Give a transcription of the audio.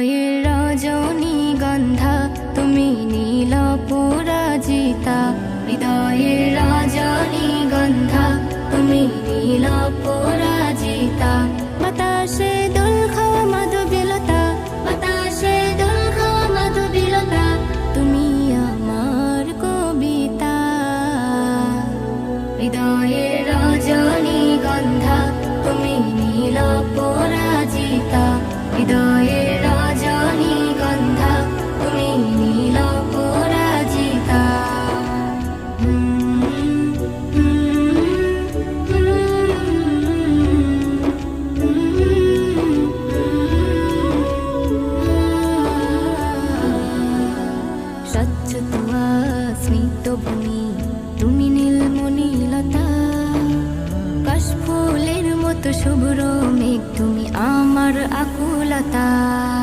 হৃদয়ের রজনীগন্ধা তুমি নীল পরাজিতা, হৃদয়ের রজনীগন্ধা তুমি নীল পরাজিতা। বাতাসে দোল খাওয়া মাধবীলতা, বাতাসে দোল খাওয়া মাধবীলতা, তুমি আমার কবিতা। হৃদয়ের রজনীগন্ধা তুমি নীল পরাজিতা, হৃদয়ের রজনীগন্ধা তুমি নীল পরাজিতা। স্বচ্ছ তুয়া স্নিগ্ধ ভূমি তুমি নীলমণিলতা, কাশফুলের মতো শুভ্র মেঘ তুমি আমার আকুলতা।